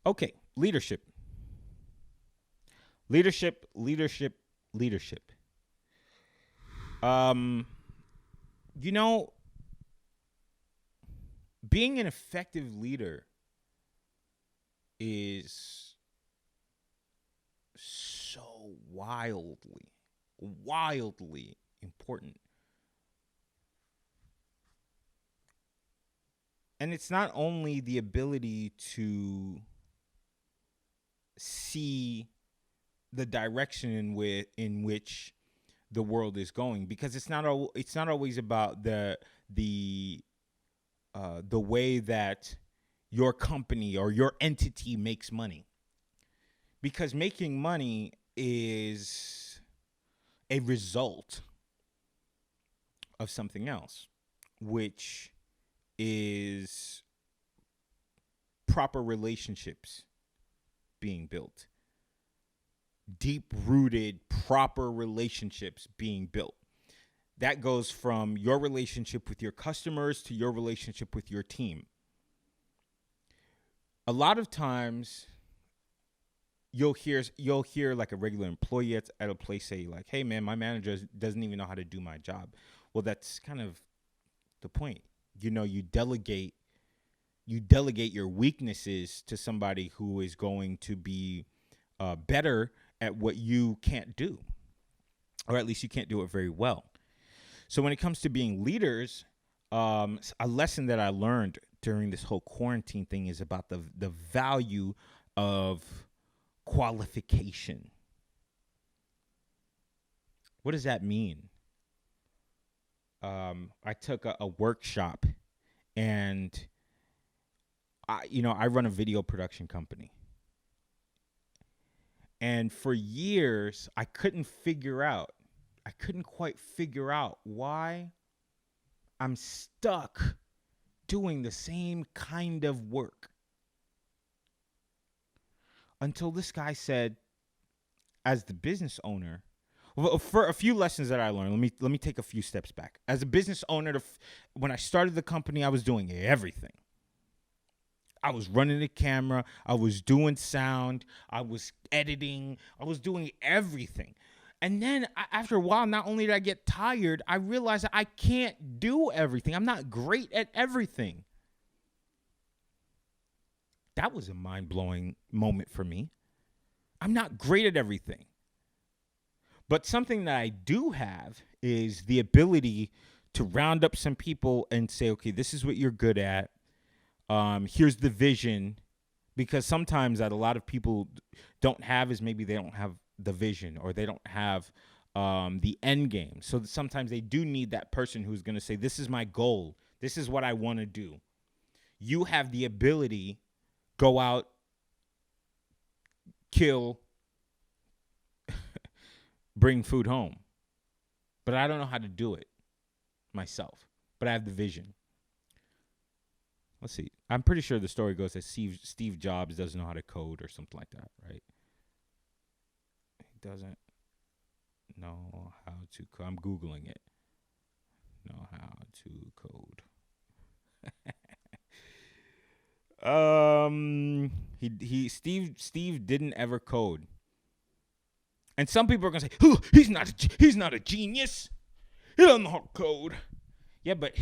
Okay, leadership. Leadership. Um, you know, being an effective leader is so wildly important. And it's not only the ability to see the direction in which the world is going, because it's not always about the way that your company or your entity makes money, because making money is a result of something else, which is proper relationships being built, deep-rooted, proper relationships being built. That goes from your relationship with your customers to your relationship with your team. A lot of times, you'll hear like a regular employee at a place say like, "Hey man, my manager doesn't even know how to do my job." Well, that's kind of the point. You delegate your weaknesses to somebody who is going to be better at what you can't do, or at least you can't do it very well. So when it comes to being leaders, a lesson that I learned during this whole quarantine thing is about the value of qualification. What does that mean? I took a workshop, and I run a video production company. And for years, I couldn't quite figure out why I'm stuck doing the same kind of work. Until this guy said, as the business owner, for a few lessons that I learned, let me take a few steps back. As a business owner, when I started the company, I was doing everything. I was running the camera, I was doing sound, I was editing, I was doing everything. And then after a while, not only did I get tired, I realized that I can't do everything. I'm not great at everything. That was a mind-blowing moment for me. I'm not great at everything. But something that I do have is the ability to round up some people and say, okay, this is what you're good at. Here's the vision. Because sometimes that a lot of people don't have is maybe they don't have the vision, or they don't have the end game. So sometimes they do need that person who's going to say, this is my goal. This is what I want to do. You have the ability, go out, kill, bring food home. But I don't know how to do it myself. But I have the vision. Let's see. I'm pretty sure the story goes that Steve Jobs doesn't know how to code or something like that, right? He doesn't know how to code. I'm Googling it. Know how to code. Steve didn't ever code. And some people are gonna say, he's not a genius. He doesn't know how to code. Yeah, but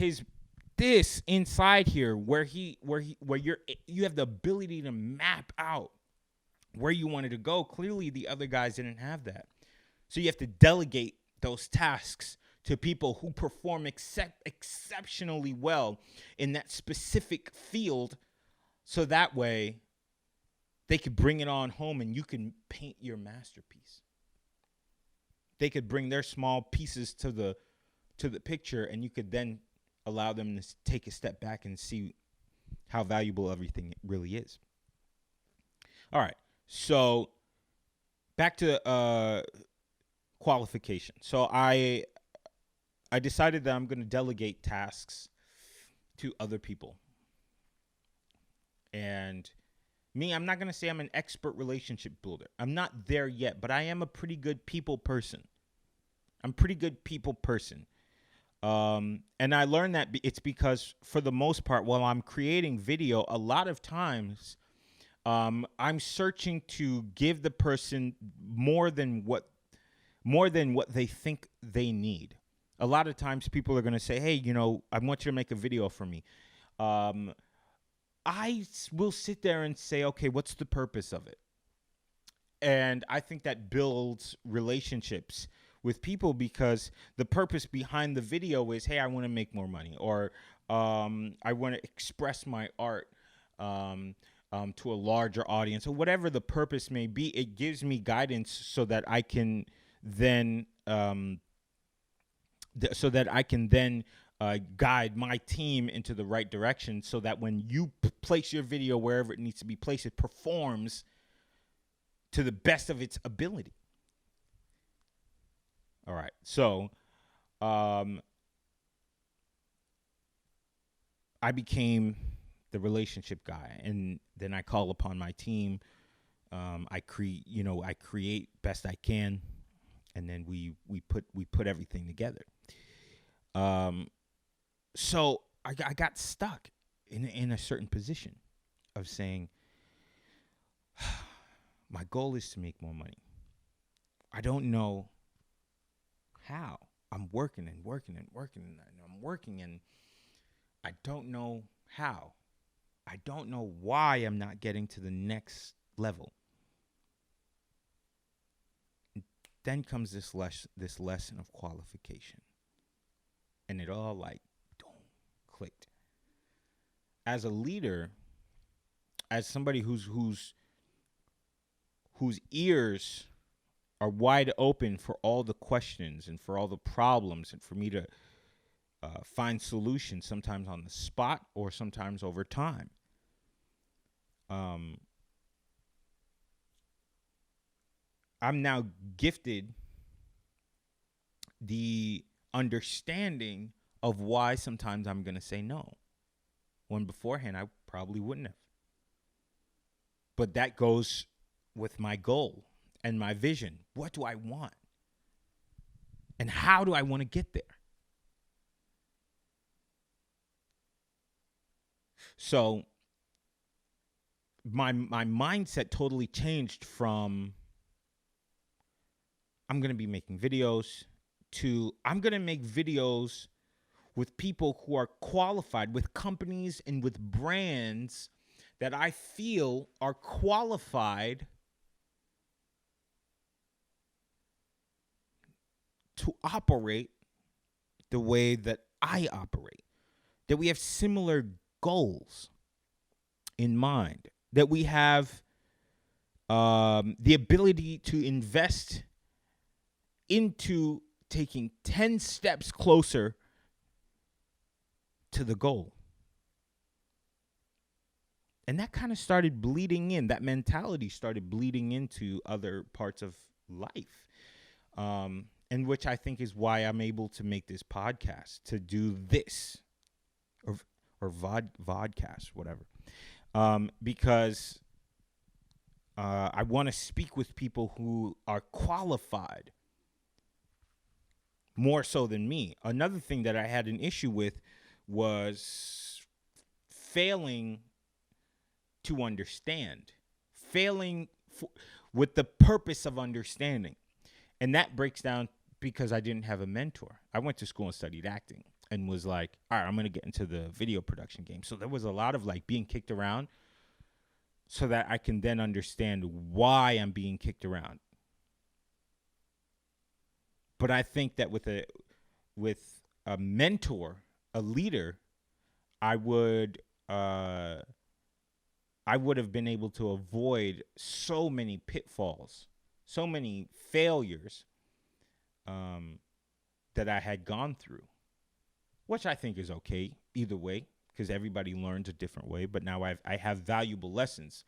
this inside here, where you have the ability to map out where you wanted to go. Clearly, the other guys didn't have that. So you have to delegate those tasks to people who perform exceptionally well in that specific field, so that way they could bring it on home and you can paint your masterpiece. They could bring their small pieces to the picture, and you could then allow them to take a step back and see how valuable everything really is. All right, so back to qualification. So I decided that I'm going to delegate tasks to other people. And me, I'm not going to say I'm an expert relationship builder. I'm not there yet, but I am a pretty good people person. And I learned that it's because, for the most part, while I'm creating video, a lot of times I'm searching to give the person more than what they think they need. A lot of times people are going to say, hey, I want you to make a video for me. Um, will sit there and say, okay, what's the purpose of it? And I think that builds relationships with people, because the purpose behind the video is, hey, I want to make more money, or I want to express my art to a larger audience, or whatever the purpose may be. It gives me guidance so that I can then guide my team into the right direction, so that when you place your video wherever it needs to be placed, it performs to the best of its ability. All right. So I became the relationship guy, and then I call upon my team. I create best I can, and then we put everything together. So I got stuck in a certain position of saying, my goal is to make more money. I don't know how. I'm working and working and working, and I'm working, and I don't know how. I don't know why I'm not getting to the next level. Then comes this lesson of qualification, and it all clicked. As a leader, as somebody whose ears are wide open for all the questions and for all the problems, and for me to find solutions, sometimes on the spot or sometimes over time. I'm now gifted the understanding of why sometimes I'm going to say no, when beforehand I probably wouldn't have. But that goes with my goal and my vision. What do I want? And how do I want to get there? So my mindset totally changed from I'm going to be making videos to I'm going to make videos with people who are qualified, with companies and with brands that I feel are qualified to operate the way that I operate, that we have similar goals in mind, that we have the ability to invest into taking 10 steps closer to the goal. And that kind of started bleeding in. That mentality started bleeding into other parts of life. And which I think is why I'm able to make this podcast, to do this, or vodcast, whatever. Because I want to speak with people who are qualified more so than me. Another thing that I had an issue with was failing to understand, with the purpose of understanding. And that breaks down because I didn't have a mentor. I went to school and studied acting and was like, all right, I'm going to get into the video production game. So there was a lot of being kicked around so that I can then understand why I'm being kicked around. But I think that with a mentor, a leader, I would have been able to avoid so many pitfalls, so many failures that I had gone through, which I think is okay either way, because everybody learns a different way. But now I have valuable lessons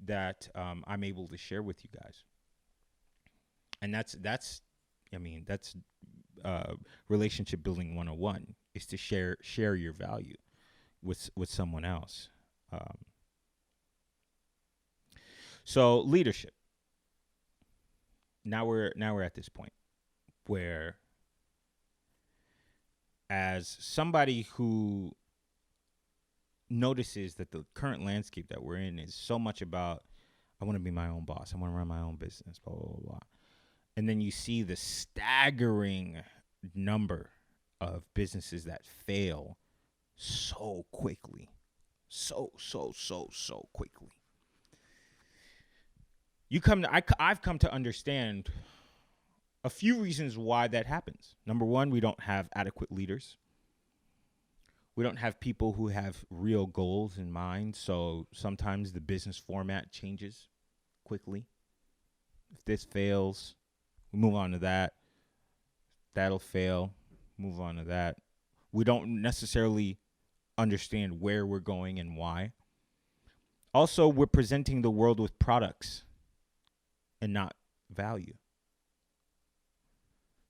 that I'm able to share with you guys. And that's relationship building 101, is to share your value with someone else. So leadership. Now we're at this point where, as somebody who notices that the current landscape that we're in is so much about, I want to be my own boss. I want to run my own business, blah, blah, blah, blah. And then you see the staggering number of businesses that fail so quickly. So quickly. I've come to understand a few reasons why that happens. Number one, we don't have adequate leaders. We don't have people who have real goals in mind. So sometimes the business format changes quickly. If this fails, we move on to that. That'll fail. Move on to that. We don't necessarily understand where we're going and why. Also, we're presenting the world with products and not value.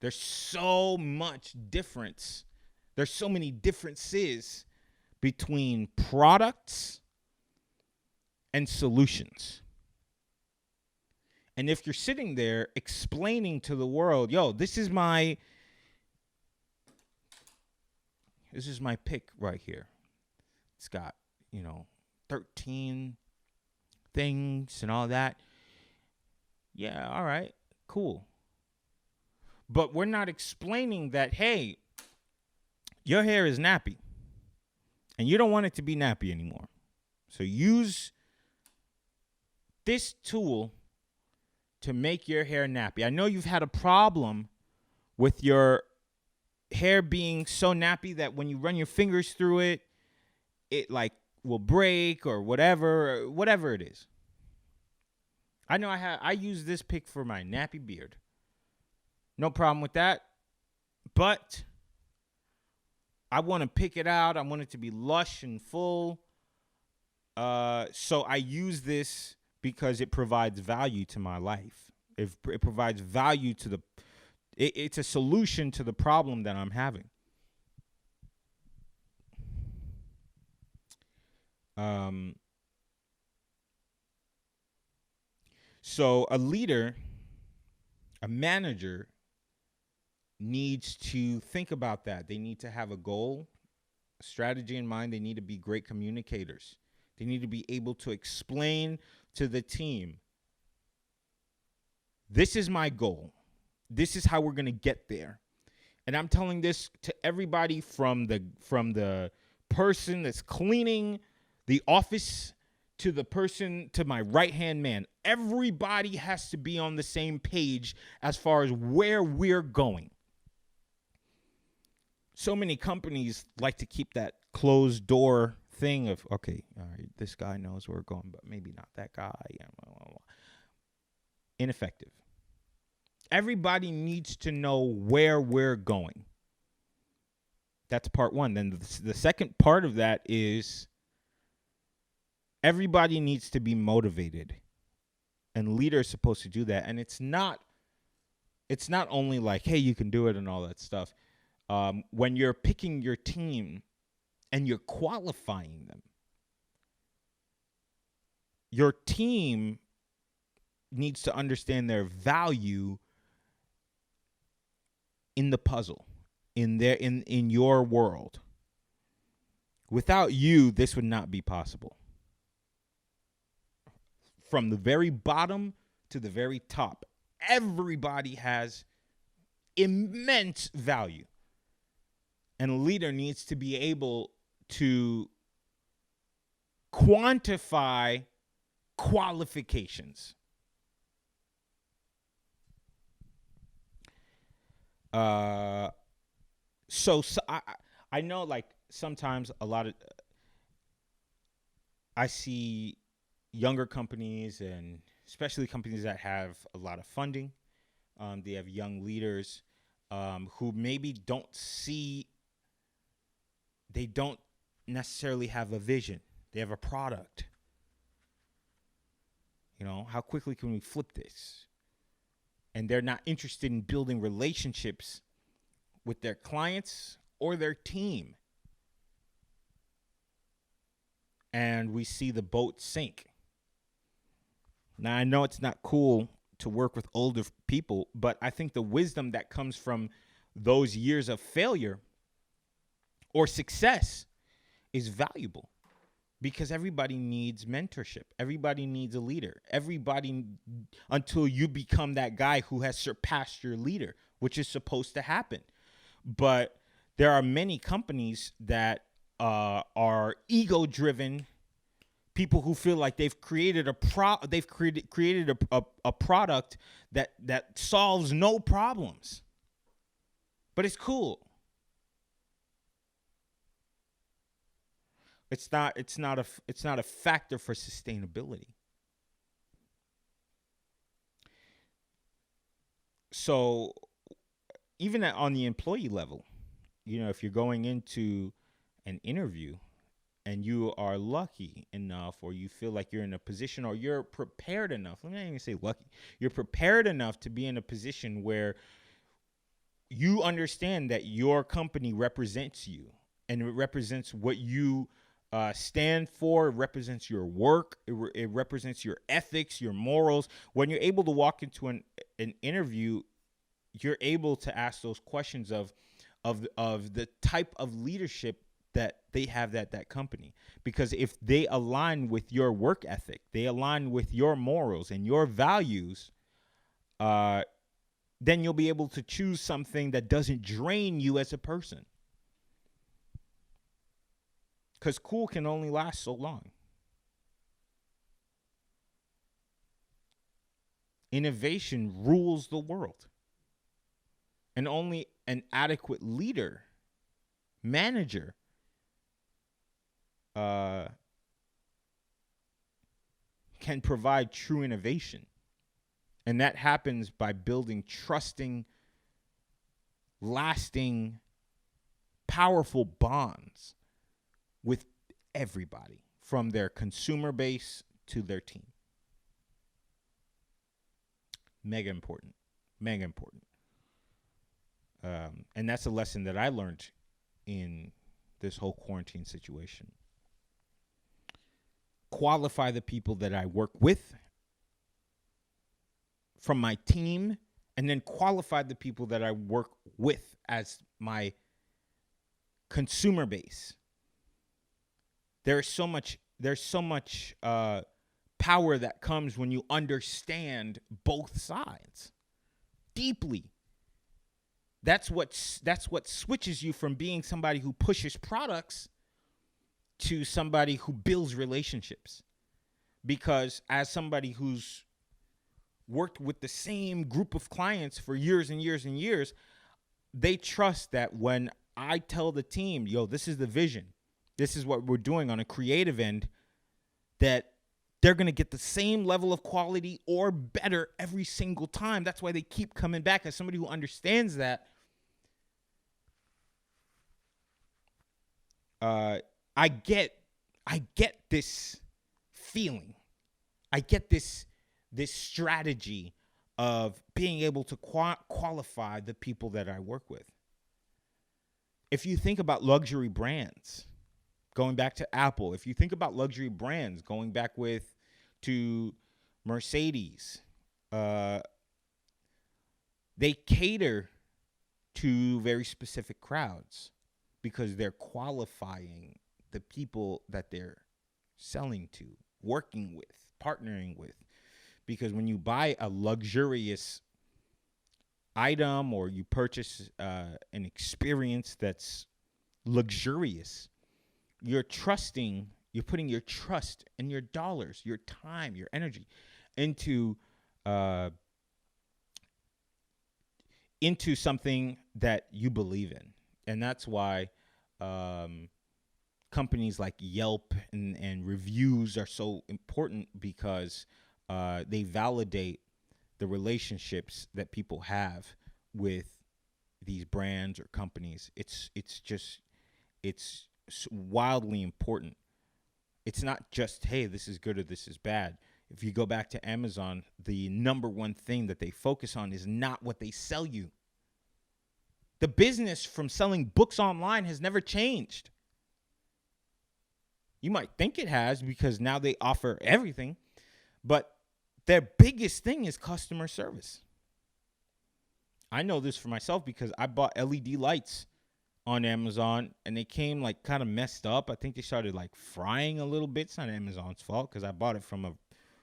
There's so much difference. There's so many differences between products and solutions. And if you're sitting there explaining to the world, yo, this is my pick right here. It's got, 13 things and all that. Yeah, all right, cool. But we're not explaining that, hey, your hair is nappy and you don't want it to be nappy anymore. So use this tool to make your hair nappy. I know you've had a problem with your hair being so nappy that when you run your fingers through it, it like will break or whatever it is. I know I use this pick for my nappy beard. No problem with that. But I want to pick it out. I want it to be lush and full. So I use this because it provides value to my life. It provides value to it's a solution to the problem that I'm having. So a leader, a manager, needs to think about that. They need to have a goal, a strategy in mind. They need to be great communicators. They need to be able to explain to the team, this is my goal. This is how we're going to get there. And I'm telling this to everybody from the person that's cleaning the office to the person to my right-hand man. Everybody has to be on the same page as far as where we're going. So many companies like to keep that closed door thing of, okay, all right, this guy knows where we're going, but maybe not that guy. Ineffective. Everybody needs to know where we're going. That's part one. Then the second part of that is everybody needs to be motivated. And leaders are supposed to do that. And it's not only like, hey, you can do it and all that stuff. When you're picking your team and you're qualifying them, your team needs to understand their value in the puzzle, in your world. Without you, this would not be possible. From the very bottom to the very top, everybody has immense value. And a leader needs to be able to quantify qualifications. So I know, like, sometimes I see younger companies, and especially companies that have a lot of funding. They have young leaders who maybe they don't necessarily have a vision. They have a product. How quickly can we flip this? And they're not interested in building relationships with their clients or their team. And we see the boat sink. Now, I know it's not cool to work with older people, but I think the wisdom that comes from those years of failure or success is valuable. because everybody needs mentorship. Everybody needs a leader. Everybody, until you become that guy who has surpassed your leader, which is supposed to happen. But there are many companies that are ego-driven, people who feel like they've created created a product that solves no problems. But it's cool. It's not a factor for sustainability. So even on the employee level, if you're going into an interview and you are lucky enough, or you feel like you're in a position, or you're prepared enough, let me not even say lucky, you're prepared enough to be in a position where you understand that your company represents you, and it represents what you stand for. It represents your work. It represents your ethics, your morals. When you're able to walk into an interview, you're able to ask those questions of the type of leadership that they have at that company. Because if they align with your work ethic, they align with your morals and your values, then you'll be able to choose something that doesn't drain you as a person. Because cool can only last so long. Innovation rules the world. And only an adequate leader, manager, can provide true innovation. And that happens by building trusting, lasting, powerful bonds with everybody, from their consumer base to their team. Mega important. Mega important. And that's a lesson that I learned in this whole quarantine situation. Qualify the people that I work with from my team, and then qualify the people that I work with as my consumer base. There's so much power that comes when you understand both sides deeply. That's what switches you from being somebody who pushes products to somebody who builds relationships. Because as somebody who's worked with the same group of clients for years and years and years, they trust that when I tell the team, yo, this is the vision, this is what we're doing on a creative end, that they're going to get the same level of quality or better every single time. That's why they keep coming back. As somebody who understands that, I get this feeling. I get this strategy of being able to qualify the people that I work with. If you think about luxury brands, going back to Apple, if you think about luxury brands, going back to Mercedes, they cater to very specific crowds because they're qualifying the people that they're selling to, working with, partnering with. Because when you buy a luxurious item, or you purchase an experience that's luxurious, you're putting your trust and your dollars, your time, your energy into something that you believe in. And that's why companies like Yelp and reviews are so important, because they validate the relationships that people have with these brands or companies. It's wildly important. It's not just, hey, this is good or this is bad. If you go back to Amazon, the number one thing that they focus on is not what they sell you. The business from selling books online has never changed. You might think it has because now they offer everything, but their biggest thing is customer service. I know this for myself because I bought LED lights on Amazon, and they came like kind of messed up. I think they started like frying a little bit. It's not Amazon's fault because I bought it from a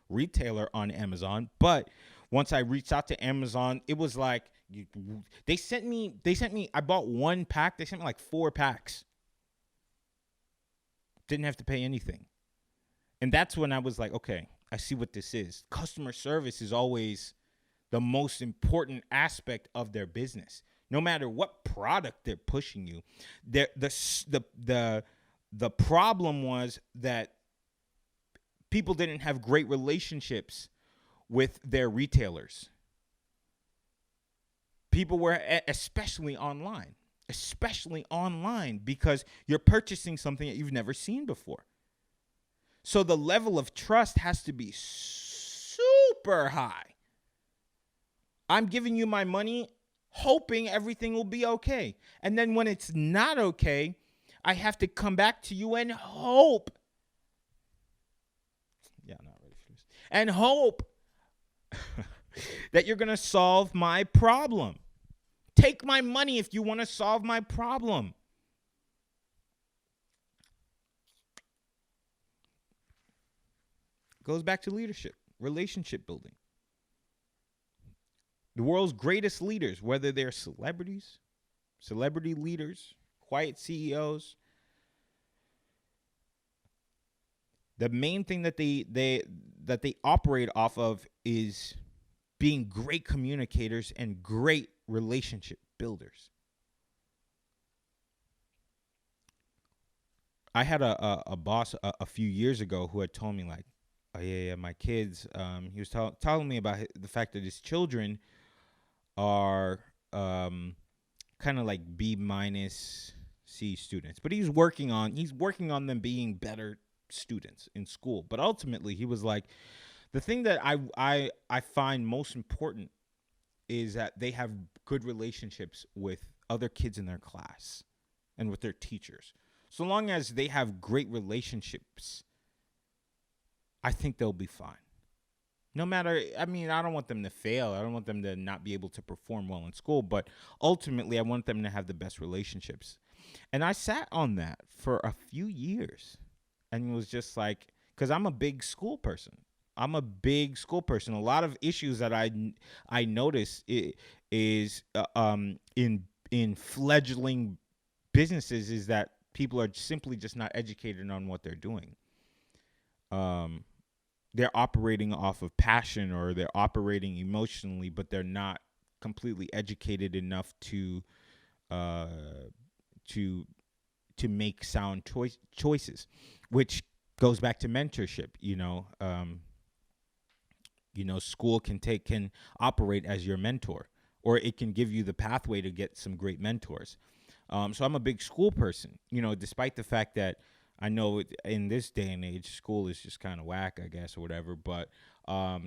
retailer on Amazon. But once I reached out to Amazon, it was like they sent me. I bought one pack. They sent me like 4 packs. Didn't have to pay anything. And that's when I was like, okay, I see what this is. Customer service is always the most important aspect of their business. No matter what product they're pushing you, the problem was that people didn't have great relationships with their retailers. People were, especially online, because you're purchasing something that you've never seen before. So the level of trust has to be super high. I'm giving you my money hoping everything will be okay. And then when it's not okay, I have to come back to you and hope. Yeah, not ready for this. And hope that you're going to solve my problem. Take my money if you want to solve my problem. Goes back to leadership, relationship building. The world's greatest leaders, whether they're celebrities, celebrity leaders, quiet CEOs, the main thing that they operate off of is being great communicators and great relationship builders. I had a boss a few years ago who had told me like, oh yeah, my kids. He was telling me about the fact that his children are kind of like B- C students, but he's working on them being better students in school. But ultimately, he was like, the thing that I find most important is that they have good relationships with other kids in their class and with their teachers. So long as they have great relationships, I think they'll be fine. No matter, I mean, I don't want them to fail. I don't want them to not be able to perform well in school, but ultimately I want them to have the best relationships. And I sat on that for a few years and was just like, because I'm a big school person. A lot of issues that I notice is in fledgling businesses is that people are simply just not educated on what they're doing. They're operating off of passion or they're operating emotionally, but they're not completely educated enough to make sound choices, which goes back to mentorship. School can operate as your mentor, or it can give you the pathway to get some great mentors. So I'm a big school person, despite the fact that I know in this day and age, school is just kind of whack, I guess, or whatever. But, I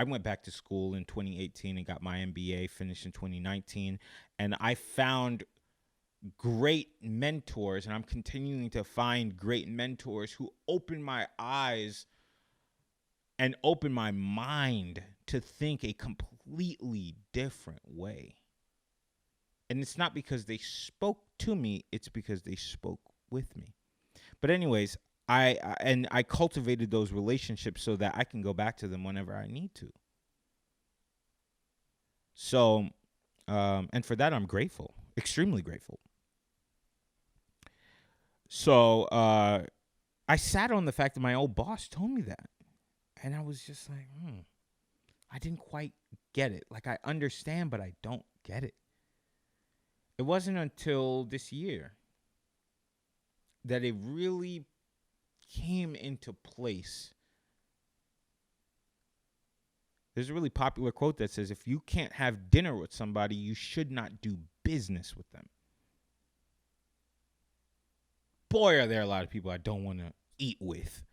went back to school in 2018 and got my MBA, finished in 2019. And I found great mentors, and I'm continuing to find great mentors who open my eyes and open my mind to think a completely different way. And it's not because they spoke to me, it's because they spoke with me. But anyways, I cultivated those relationships so that I can go back to them whenever I need to. So, and for that, I'm grateful, extremely grateful. So, I sat on the fact that my old boss told me that. And I was just like, I didn't quite get it. Like, I understand, but I don't get it. It wasn't until this year that it really came into place. There's a really popular quote that says, if you can't have dinner with somebody, you should not do business with them. Boy, are there a lot of people I don't want to eat with.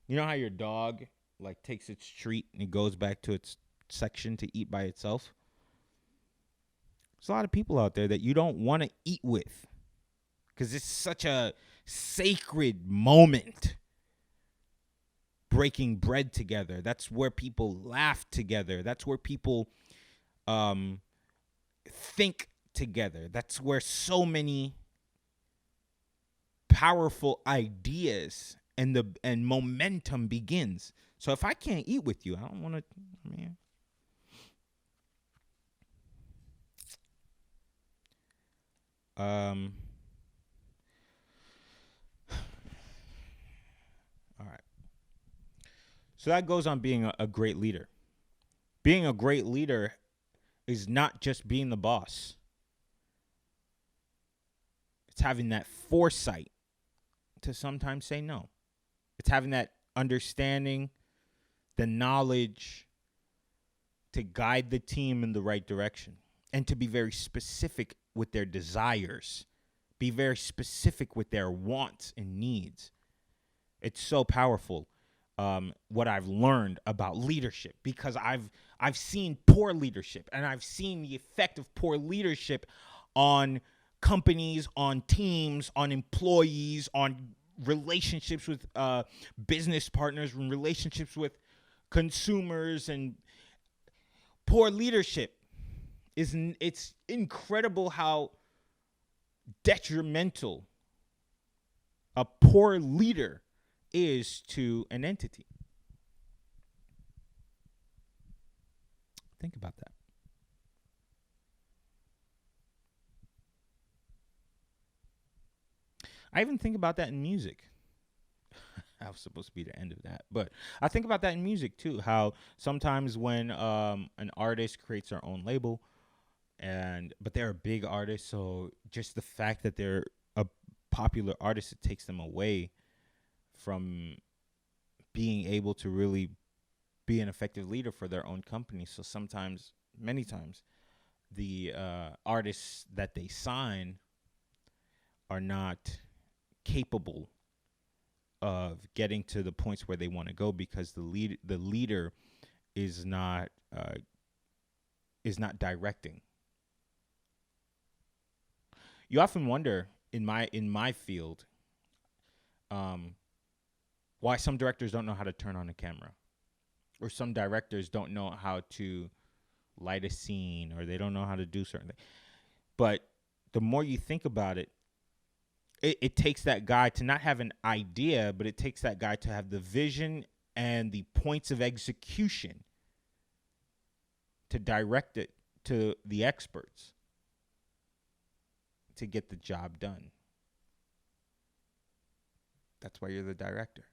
You know how your dog like takes its treat and it goes back to its section to eat by itself? There's a lot of people out there that you don't want to eat with because it's such a sacred moment. Breaking bread together. That's where people laugh together. That's where people think together. That's where so many powerful ideas and momentum begins. So if I can't eat with you, I don't want to. I mean, all right. So that goes on being a great leader. Being a great leader is not just being the boss. It's having that foresight to sometimes say no. It's having that understanding, the knowledge to guide the team in the right direction, and to be very specific with their desires, be very specific with their wants and needs. It's so powerful. What I've learned about leadership, because I've seen poor leadership, and I've seen the effect of poor leadership on companies, on teams, on employees, on relationships with business partners, and relationships with consumers. And poor leadership it's incredible how detrimental a poor leader is to an entity. Think about that. I even think about that in music. That was supposed to be the end of that, but I think about that in music too. How sometimes when an artist creates their own label, but they're a big artist, so just the fact that they're a popular artist, it takes them away from being able to really be an effective leader for their own company. So sometimes, many times, the artists that they sign are not capable of getting to the points where they want to go, because the leader is not directing. You often wonder in my field why some directors don't know how to turn on a camera, or some directors don't know how to light a scene, or they don't know how to do certain things. But the more you think about it, it takes that guy to not have an idea, but it takes that guy to have the vision and the points of execution to direct it to the experts to get the job done. That's why you're the director.